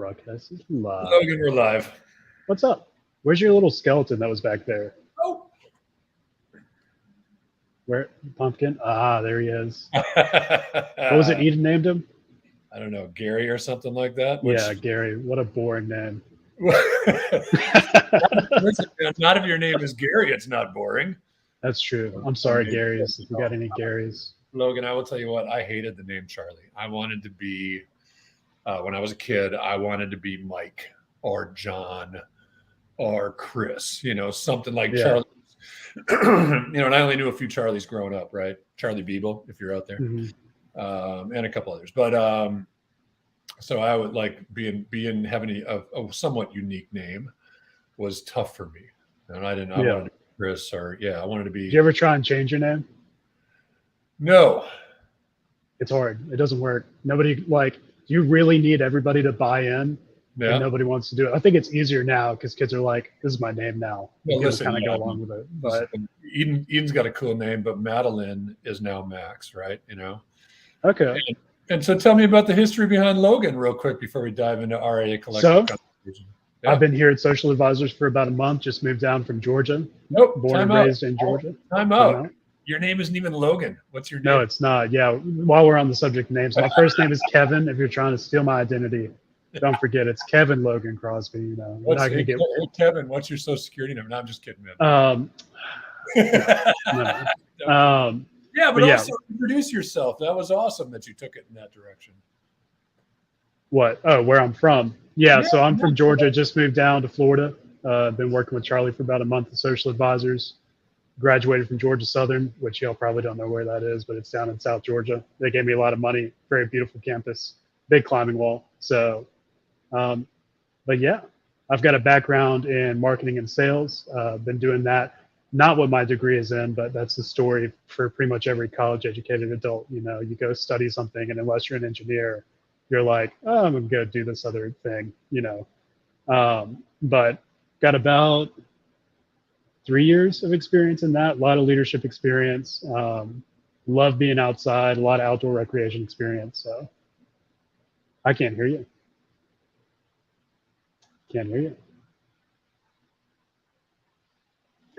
Broadcasting live. Logan, we're live. What's up? Where's your little skeleton that was back there? Oh. Where? Pumpkin? Ah, there he is. What was it Eden named him? I don't know, Gary or something like that? Yeah, Gary. What a boring name. Listen, not if your name is Gary, it's not boring. That's true. I'm sorry, Garys. If you got any Garys. Logan, I will tell you what, I hated the name Charlie. I wanted to be, when I was a kid, I wanted to be Mike or John or Chris, something like Charlie. And I only knew a few Charlies growing up, right? Charlie Beeble, if you're out there, and a couple others. But so I would like having a somewhat unique name was tough for me, and I wanted to be Chris I wanted to be. Did you ever try and change your name? No, it's hard. It doesn't work. Nobody you really need everybody to buy in. Yeah. And nobody wants to do it. I think it's easier now because kids are like, "This is my name now." Well, listen, kind of go along with it. But Eden's got a cool name, but Madeline is now Max, right? Okay. And so, tell me about the history behind Logan, real quick, before we dive into RIA Collective. So, I've been here at Social Advisors for about a month. Just moved down from Georgia. Nope. Born and raised in Georgia. Time out. Your name isn't even Logan. What's your name? No, it's not. Yeah. While we're on the subject of names, my first name is Kevin. If you're trying to steal my identity, don't forget it's Kevin Logan Crosby. Kevin, what's your social security number? No, I'm just kidding, man. But also introduce yourself. That was awesome that you took it in that direction. What? Oh, where I'm from. Yeah, so I'm from Georgia. Just moved down to Florida. Been working with Charlie for about a month at Social Advisors. Graduated from Georgia Southern, which y'all probably don't know where that is, but it's down in South Georgia. They gave me a lot of money. Very beautiful campus. Big climbing wall. So, but yeah, I've got a background in marketing and sales. Been doing that. Not what my degree is in, but that's the story for pretty much every college educated adult. You go study something, and unless you're an engineer, you're like, oh, I'm going to go do this other thing, But got about 3 years of experience in that, a lot of leadership experience. Love being outside, a lot of outdoor recreation experience. So I can't hear you. Can't hear you.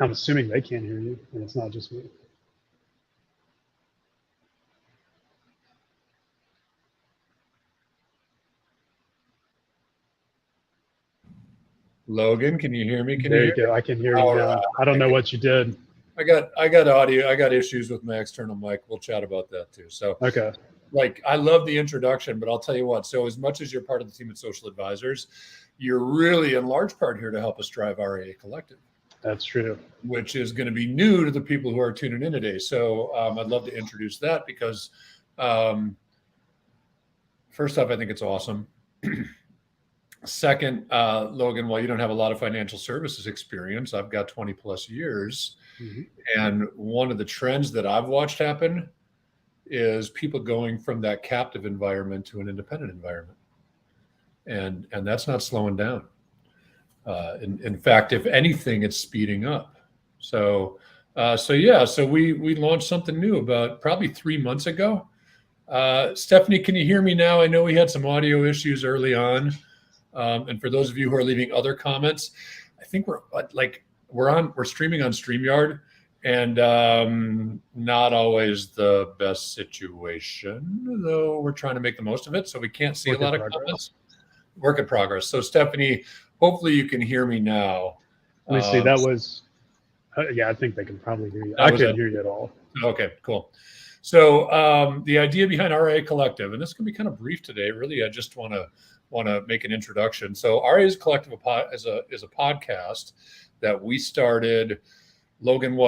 I'm assuming they can't hear you, and it's not just me. Logan, can you hear me? There you go. I can hear you now. I don't know what you did. I got audio. I got issues with my external mic. We'll chat about that too. So okay. I love the introduction, but I'll tell you what. So as much as you're part of the team at Social Advisors, you're really in large part here to help us drive RIA Collective. That's true. Which is going to be new to the people who are tuning in today. So I'd love to introduce that because first off, I think it's awesome. Second, Logan, while you don't have a lot of financial services experience, I've got 20 plus years. Mm-hmm. And one of the trends that I've watched happen is people going from that captive environment to an independent environment. And that's not slowing down. In fact, if anything, it's speeding up. So we launched something new about probably 3 months ago. Stephanie, can you hear me now? I know we had some audio issues early on. And for those of you who are leaving other comments, I think we're streaming on StreamYard, and not always the best situation, though we're trying to make the most of it. So we can't see a lot of comments. Work in progress. So Stephanie, hopefully you can hear me now. Let me see. That was, I think they can probably hear you. I couldn't hear you at all. Okay, cool. So the idea behind RIA Collective, and this can be kind of brief today. Really, I just want to make an introduction. So RIA Collective is a podcast that we started. Logan,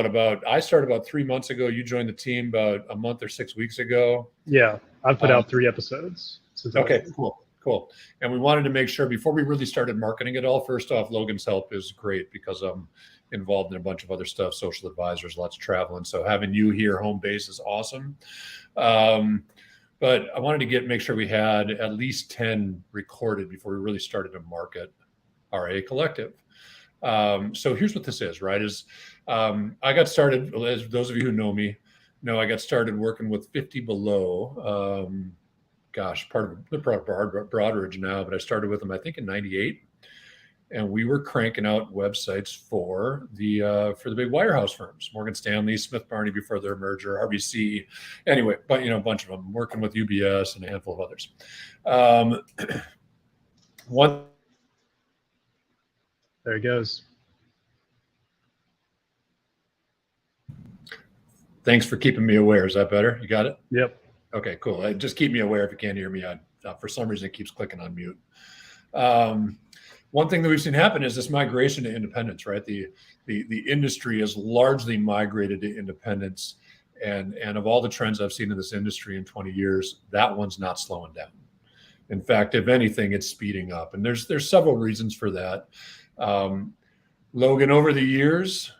I started about 3 months ago. You joined the team about a month or 6 weeks ago. Yeah, I've put out 3 episodes. Okay, cool. And we wanted to make sure before we really started marketing it all, first off, Logan's help is great because I'm involved in a bunch of other stuff, Social Advisors, lots of traveling. So having you here home base is awesome. But I wanted to make sure we had at least 10 recorded before we really started to market RIA Collective. So here's what this is, right? I got started, as those of you who know me know, I got started working with 50 below they're part of Broadridge now, but I started with them, I think, in '98. And we were cranking out websites for the big wirehouse firms, Morgan Stanley, Smith Barney before their merger, RBC, anyway, but a bunch of them, working with UBS and a handful of others. One. There he goes. Thanks for keeping me aware. Is that better? You got it? Yep. Okay, cool. Just keep me aware if you can't hear me. For some reason, it keeps clicking on mute. One thing that we've seen happen is this migration to independence, right? The industry has largely migrated to independence. And of all the trends I've seen in this industry in 20 years, that one's not slowing down. In fact, if anything, it's speeding up. And there's several reasons for that. Logan, over the years,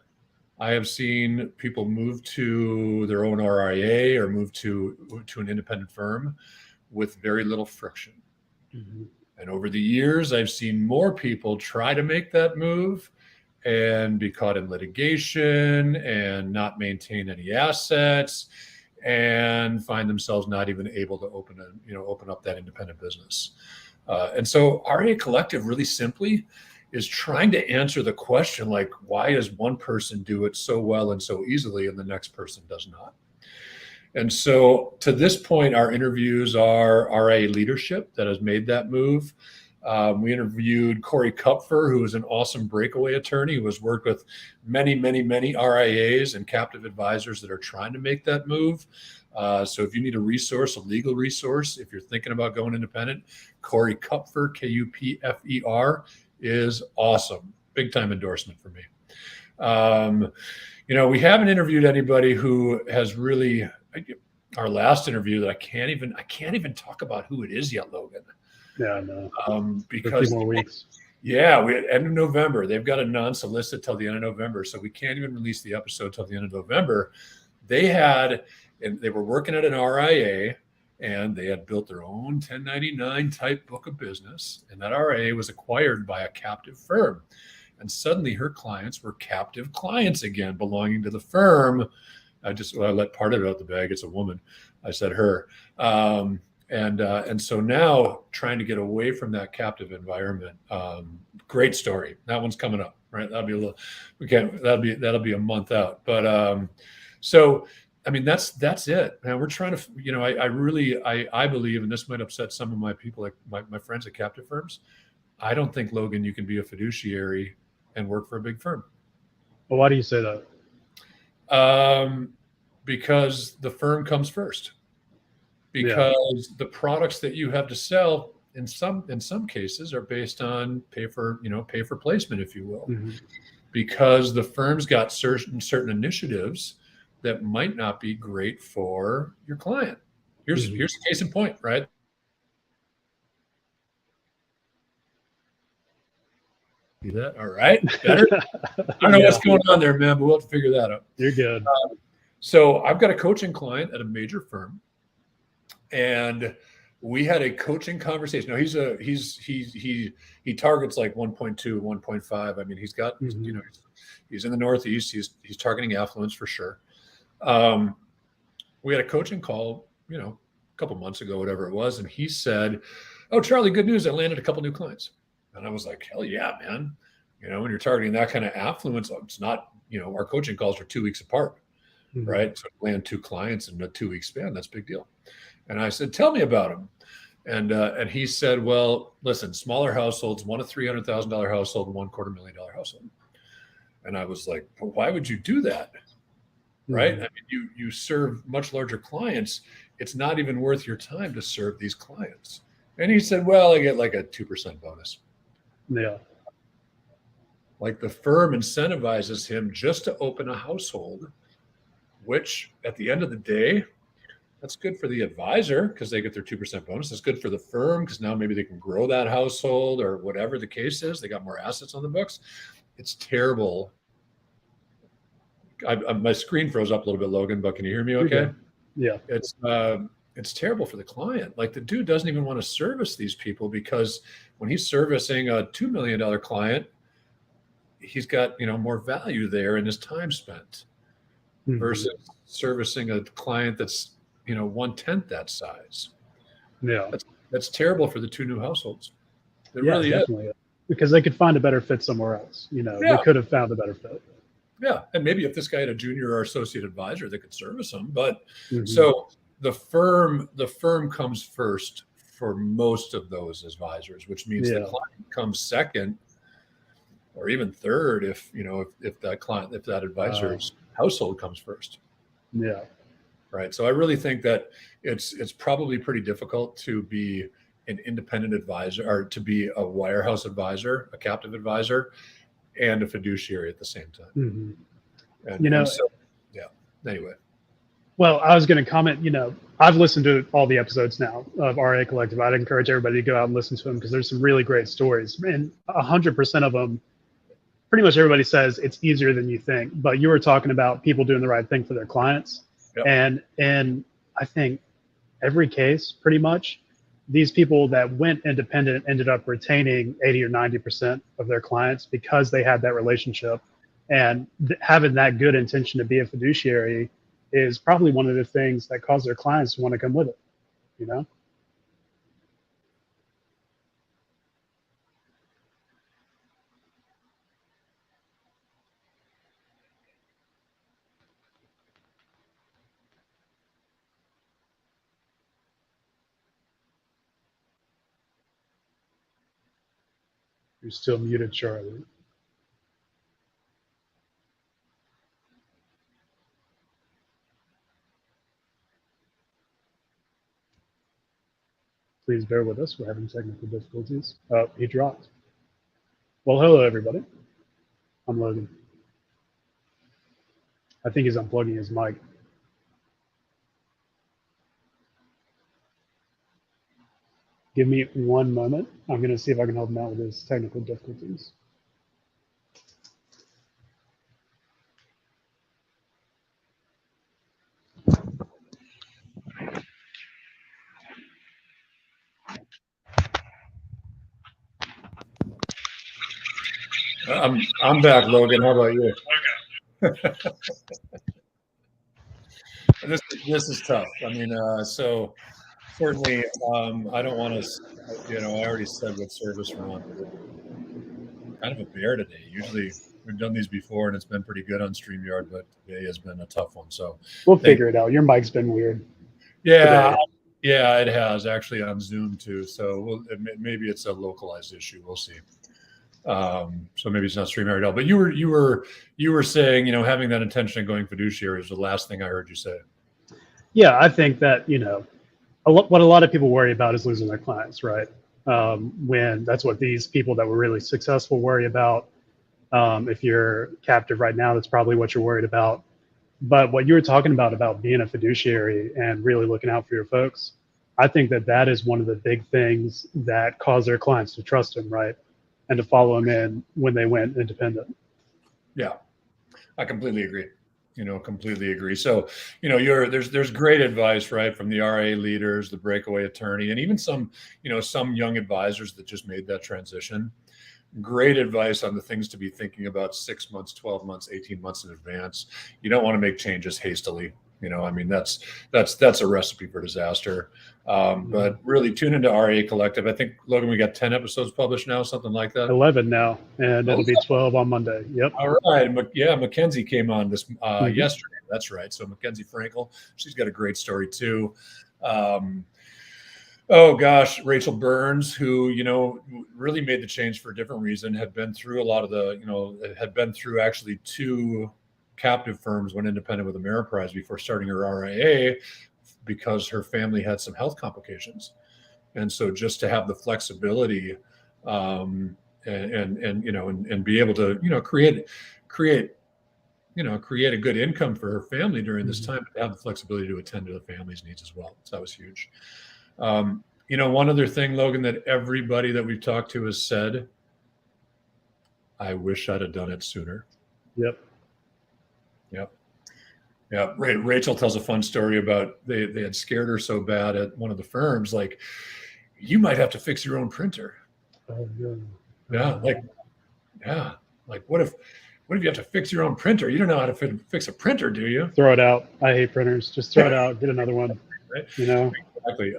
I have seen people move to their own RIA or move to an independent firm with very little friction. Mm-hmm. And over the years, I've seen more people try to make that move and be caught in litigation and not maintain any assets and find themselves not even able to open up that independent business. And so RIA Collective really simply is trying to answer the question, like, why does one person do it so well and so easily and the next person does not? And so to this point, our interviews are RIA leadership that has made that move. We interviewed Corey Kupfer, who is an awesome breakaway attorney who has worked with many, many, many RIAs and captive advisors that are trying to make that move. So if you need a legal resource, if you're thinking about going independent, Corey Kupfer, Kupfer, is awesome. Big time endorsement for me. We haven't interviewed anybody who has really, our last interview that I can't even talk about who it is yet, Logan. Yeah, I know. Because 2 more weeks. Yeah, we had end of November. They've got a non-solicit till the end of November, so we can't even release the episode till the end of November. They were working at an RIA, and they had built their own 1099 type book of business, and that RIA was acquired by a captive firm. And suddenly her clients were captive clients again, belonging to the firm. I let part of it out the bag. It's a woman. I said her. And so now trying to get away from that captive environment. Great story. That one's coming up, right? That'll be a month out. But so I mean, that's it. And we're trying to, I believe, and this might upset some of my people, like my friends at captive firms. I don't think, Logan, you can be a fiduciary and work for a big firm. Well, why do you say that? Because the firm comes first. Because the products that you have to sell in some cases are based on pay for placement, if you will. Mm-hmm. Because the firm's got certain initiatives that might not be great for your client. Here's the case in point, right? See that? All right. Better. I don't know what's going on there, man, but we'll have to figure that out. You're good. So I've got a coaching client at a major firm, and we had a coaching conversation. Now he targets like 1.2, 1.5. I mean, he's got, he's in the Northeast. He's targeting affluence for sure. We had a coaching call, a couple months ago, whatever it was. And he said, "Oh, Charlie, good news. I landed a couple new clients." And I was like, "Hell yeah, man." When you're targeting that kind of affluence, it's not, our coaching calls are 2 weeks apart, right? So land 2 clients in a 2-week span, that's a big deal. And I said, "Tell me about them." And he said, "Well, listen, smaller households, one a $300,000 household, and one $250,000 household." And I was like, "Well, why would you do that?" Right? I mean, you serve much larger clients. It's not even worth your time to serve these clients. And he said, "Well, I get like a 2% bonus." Yeah. Like the firm incentivizes him just to open a household, which at the end of the day, that's good for the advisor because they get their 2% bonus. It's good for the firm because now maybe they can grow that household or whatever the case is. They got more assets on the books. It's terrible. My screen froze up a little bit, Logan, but can you hear me okay? Yeah. It's terrible for the client. Like the dude doesn't even want to service these people because when he's servicing a $2 million client, he's got, more value there in his time spent versus servicing a client that's, 1/10 that size. Yeah. That's terrible for the 2 new households. It Yeah, really definitely is. Because they could find a better fit somewhere else. You know, they could have found a better fit. Yeah. And maybe if this guy had a junior or associate advisor, they could service him. But so the firm comes first for most of those advisors, which means the client comes second or even third if that advisor's household comes first. Yeah. Right. So I really think that it's probably pretty difficult to be an independent advisor or to be a wirehouse advisor, a captive advisor, and a fiduciary at the same time. And so, yeah. Anyway. Well, I was going to comment, I've listened to all the episodes now of RIA Collective. I'd encourage everybody to go out and listen to them because there's some really great stories. And 100% of them, pretty much everybody says it's easier than you think. But you were talking about people doing the right thing for their clients. Yep. And I think every case, pretty much, these people that went independent ended up retaining 80 or 90% of their clients because they had that relationship. And having that good intention to be a fiduciary is probably one of the things that cause their clients to want to come with it, You're still muted, Charlie. Please bear with us. We're having technical difficulties. Oh, he dropped. Well, hello, everybody. I'm Logan. I think he's unplugging his mic. Give me one moment. I'm going to see if I can help him out with his technical difficulties. I'm back, Logan. How about you? This is tough. I mean, so certainly, I don't want to. I already said what service we're on. Kind of a bear today. Usually, we've done these before, and it's been pretty good on StreamYard, but today has been a tough one. So we'll figure it out. Your mic's been weird. Yeah. Today. Yeah, it has actually on Zoom too. So maybe it's a localized issue. We'll see. So maybe it's not StreamYard at all. But you were saying, having that intention of going fiduciary is the last thing I heard you say. Yeah, I think that what a lot of people worry about is losing their clients, right? When that's what these people that were really successful worry about. If you're captive right now, that's probably what you're worried about. But what you were talking about being a fiduciary and really looking out for your folks, I think that is one of the big things that cause their clients to trust them, right? And to follow them in when they went independent. Yeah, I completely agree. Completely agree. So, there's great advice, right, from the RIA leaders, the breakaway attorney, and even some young advisors that just made that transition. Great advice on the things to be thinking about 6 months, 12 months, 18 months in advance. You don't want to make changes hastily. That's a recipe for disaster. But really tune into RIA Collective. I think, Logan, we got 10 episodes published now, something like that. 11 now, and it'll be 12 on Monday. Yep. All right. Yeah, Mackenzie came on this yesterday. That's right. So Mackenzie Frankel, she's got a great story too. Oh gosh, Rachel Burns, who really made the change for a different reason, had been through a lot of had been through actually 2 captive firms, went independent with Ameriprise before starting her RIA because her family had some health complications, and so just to have the flexibility and be able to create a good income for her family during this time, to have the flexibility to attend to the family's needs as well. So that was huge. One other thing, Logan, that everybody that we've talked to has said, I wish I'd have done it sooner. Yep. Yeah. Rachel tells a fun story about they had scared her so bad at one of the firms, like, you might have to fix your own printer. Oh, good. Like, what if you have to fix your own printer? You don't know how to fix a printer, do you? Throw it out. I hate printers. Just throw it out. Get another one. right? You know, Exactly.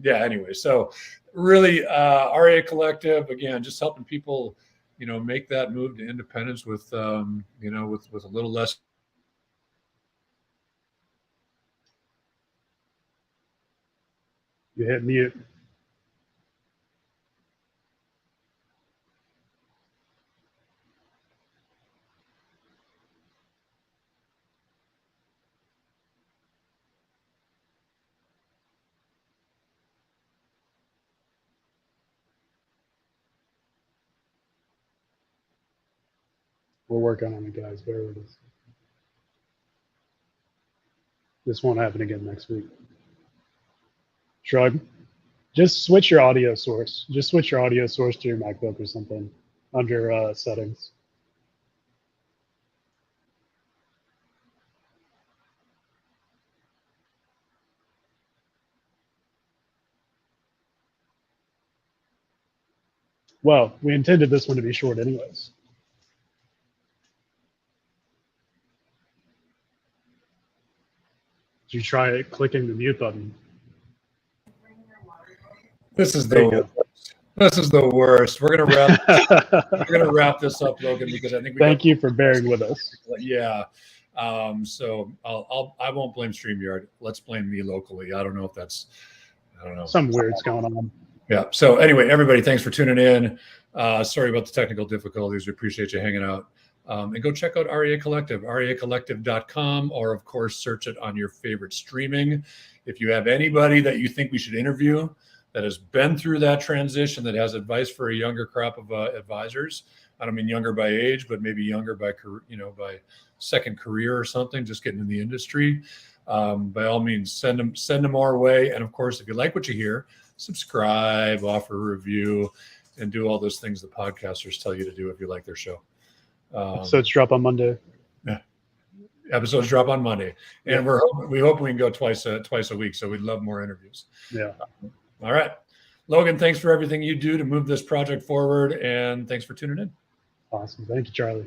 Yeah. Anyway, so really, RIA Collective again, just helping people, make that move to independence with, with a little less. you hit mute. We're working on it, guys. Bear with us. This won't happen again next week. Shrug. Just switch your audio source. Just switch your audio source to your MacBook or something under settings. Well, we intended this one to be short anyways. Did you try clicking the mute button? This is the worst. We're gonna wrap this up, Logan, because I think Thank you for bearing with us. Yeah. So I won't blame StreamYard. Let's blame me locally. I don't know. Something weird's going on. Yeah. So anyway, everybody, thanks for tuning in. Sorry about the technical difficulties. We appreciate you hanging out. And go check out RIA Collective, riacollective.com, or of course, search it on your favorite streaming. If you have anybody that you think we should interview that has been through that transition, that has advice for a younger crop of advisors, I don't mean younger by age, but maybe younger by by second career or something, just getting in the industry, by all means, send them our way. And of course, if you like what you hear, subscribe, offer a review, and do all those things the podcasters tell you to do if you like their show. Episodes drop on Monday. Yeah, episodes drop on Monday, and we hope we can go twice a week. So we'd love more interviews. Yeah. All right, Logan. Thanks for everything you do to move this project forward, and thanks for tuning in. Awesome. Thank you, Charlie.